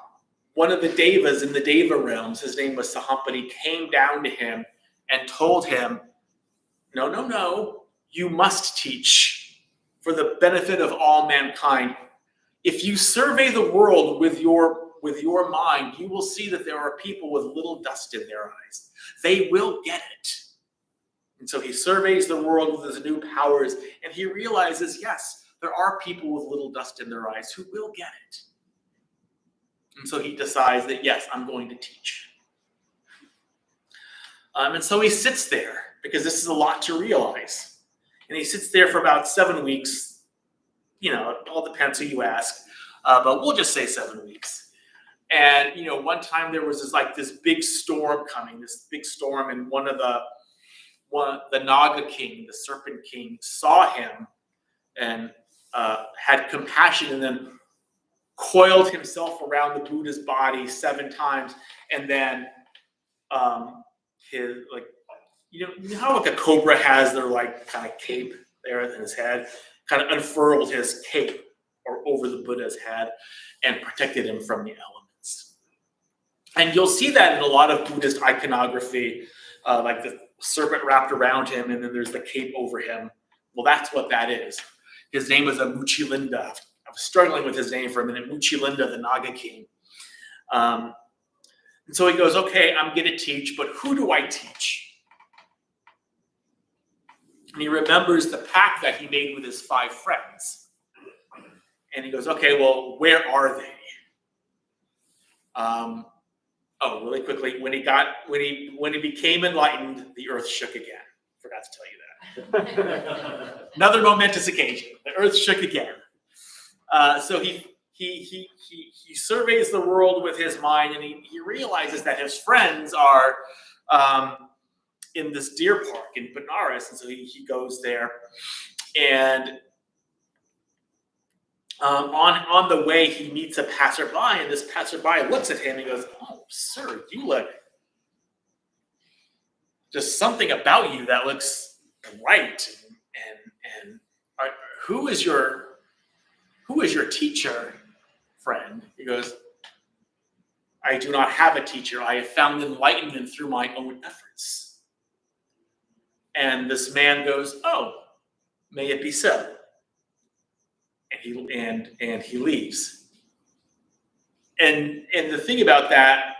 one of the devas in the deva realms, his name was Sahampati, came down to him and told him, no, you must teach for the benefit of all mankind. If you survey the world with your mind, you will see that there are people with little dust in their eyes. They will get it. And so he surveys the world with his new powers, and he realizes, yes, there are people with little dust in their eyes who will get it. And so he decides that, yes, I'm going to teach. And so he sits there, because this is a lot to realize. And he sits there for about 7 weeks. You know, it all depends who you ask, but we'll just say 7 weeks. And, you know, one time there was this big storm coming, and the Naga king, the serpent king, saw him and had compassion, and then coiled himself around the Buddha's body 7 times, and then you know how like a cobra has their like kind of cape there in his head, kind of unfurled his cape or over the Buddha's head and protected him from the elements. And you'll see that in a lot of Buddhist iconography, like the serpent wrapped around him, and then there's the cape over him. Well, that's what that is. His name was Muchilinda. I was struggling with his name for a minute. Muchilinda, the Naga king. And so he goes, okay, I'm going to teach, but who do I teach? And he remembers the pact that he made with his 5 friends. And he goes, okay, well, where are they? Really quickly, when he became enlightened, the earth shook again. Forgot to tell you that. Another momentous occasion. The earth shook again. So he surveys the world with his mind, and he realizes that his friends are in this deer park in Benares, and so he goes there, and on the way he meets a passerby, and this passerby looks at him and goes, "Oh, sir, you look just something about you that looks right." And who is your teacher, friend? He goes, "I do not have a teacher. I have found enlightenment through my own efforts." And this man goes, "Oh, may it be so." And he leaves. And the thing about that,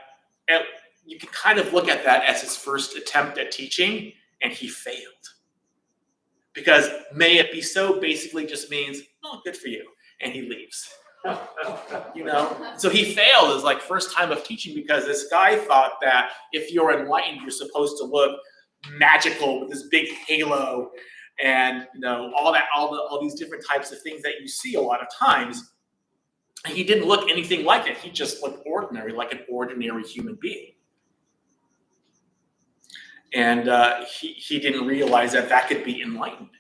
you can kind of look at that as his first attempt at teaching, and he failed. Because "may it be so" basically just means, "Oh, good for you," and he leaves. You know, so he failed his first time of teaching, because this guy thought that if you're enlightened, you're supposed to look magical with this big halo, and all these different types of things that you see a lot of times. And he didn't look anything like it. He just looked ordinary, like an ordinary human being. And he didn't realize that could be enlightenment.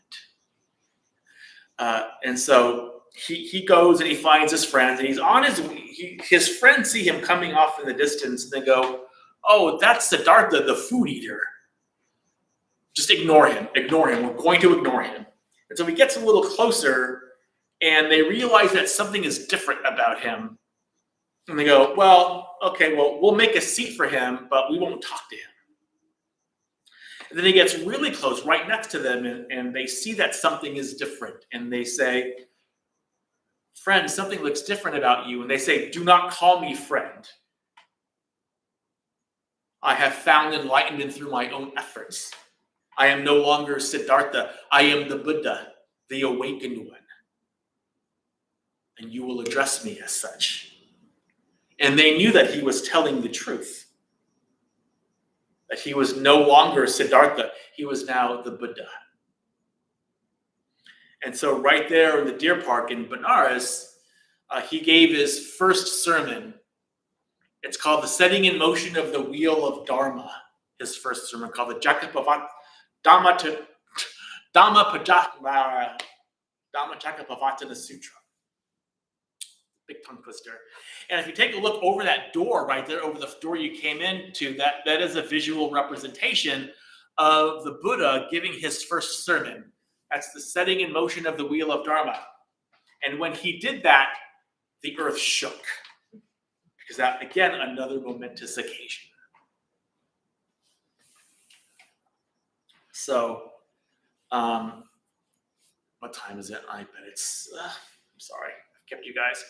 And so he goes and he finds his friends, and he's on his friends see him coming off in the distance, and they go, "Oh, that's Siddhartha, the food eater. Just ignore him. We're going to ignore him." And so he gets a little closer, and they realize that something is different about him. And they go, "Well, okay, we'll make a seat for him, but we won't talk to him." And then he gets really close, right next to them, and they see that something is different. And they say, "Friend, something looks different about you." And they say, "Do not call me friend. I have found enlightenment through my own efforts. I am no longer Siddhartha. I am the Buddha, the awakened one. And you will address me as such." And they knew that he was telling the truth. That he was no longer Siddhartha. He was now the Buddha. And so right there in the deer park in Benares, he gave his first sermon. It's called "The Setting in Motion of the Wheel of Dharma." His first sermon, called the Dhammacakkappavattana Sutra. Big tongue twister. And if you take a look over that door right there, over the door you came into, that is a visual representation of the Buddha giving his first sermon. That's the setting in motion of the wheel of Dharma. And when he did that, the earth shook. Because that, again, another momentous occasion. So, what time is it? I bet it's, I'm sorry, I've kept you guys.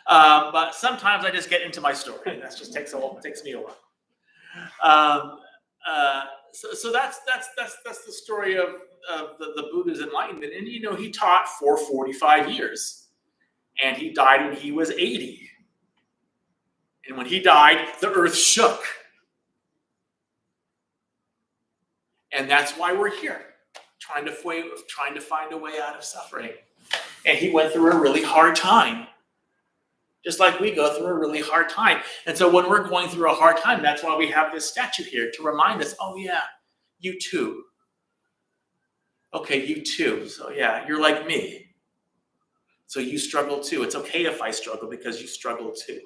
But sometimes I just get into my story. That just takes me a while. So that's the story of the Buddha's enlightenment. And he taught for 45 years, and he died when he was 80. And when he died, the earth shook. And that's why we're here, trying to find a way out of suffering. And he went through a really hard time, just like we go through a really hard time. And so when we're going through a hard time, that's why we have this statue here to remind us, oh yeah, you too. Okay, you too. So yeah, you're like me. So you struggle too. It's okay if I struggle because you struggle too.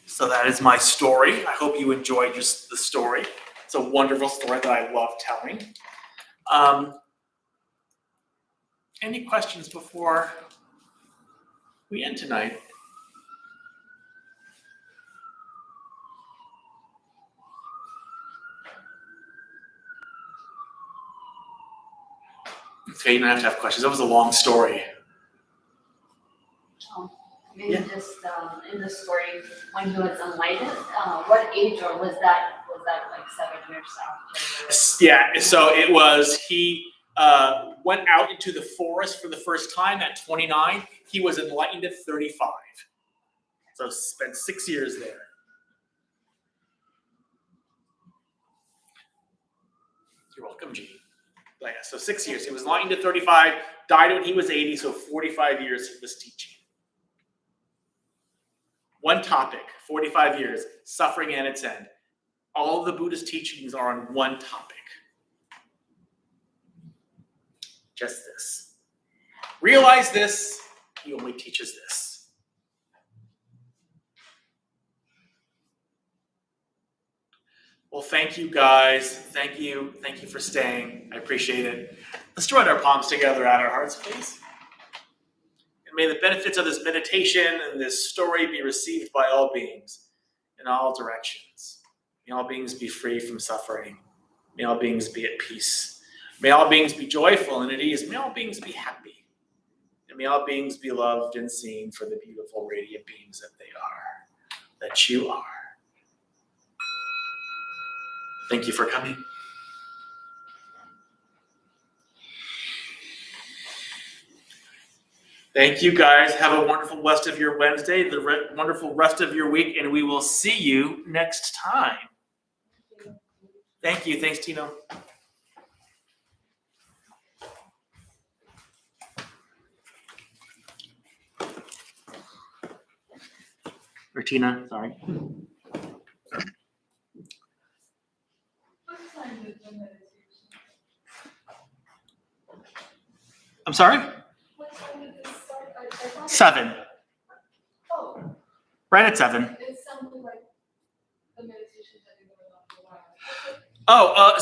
So that is my story. I hope you enjoyed just the story. It's a wonderful story that I love telling. Any questions before we end tonight? Okay, you don't have to have questions. That was a long story. Maybe Yeah. just in the story, when he was enlightened, what age, or was that like 7 years after? Yeah, so it was, he went out into the forest for the first time at 29. He was enlightened at 35. So spent 6 years there. You're welcome, Gene. But yeah, so 6 years. He was enlightened at 35, died when he was 80, so 45 years he was teaching. One topic, 45 years, suffering and its end. All of the Buddhist teachings are on one topic. Just this. Realize this, he only teaches this. Well, thank you guys. Thank you for staying. I appreciate it. Let's join our palms together at our hearts, please. And may the benefits of this meditation and this story be received by all beings in all directions. May all beings be free from suffering. May all beings be at peace. May all beings be joyful and at ease. May all beings be happy. And may all beings be loved and seen for the beautiful, radiant beings that they are, that you are. Thank you for coming. Thank you, guys. Have a wonderful rest of your Wednesday, wonderful rest of your week, and we will see you next time. Thank you. Thanks, Tino. Or Tina, sorry. What time is the meditation? I'm sorry? What time did this start? I thought 7. Oh, Right at 7. it sounded like the meditation had been going on for a while. Oh,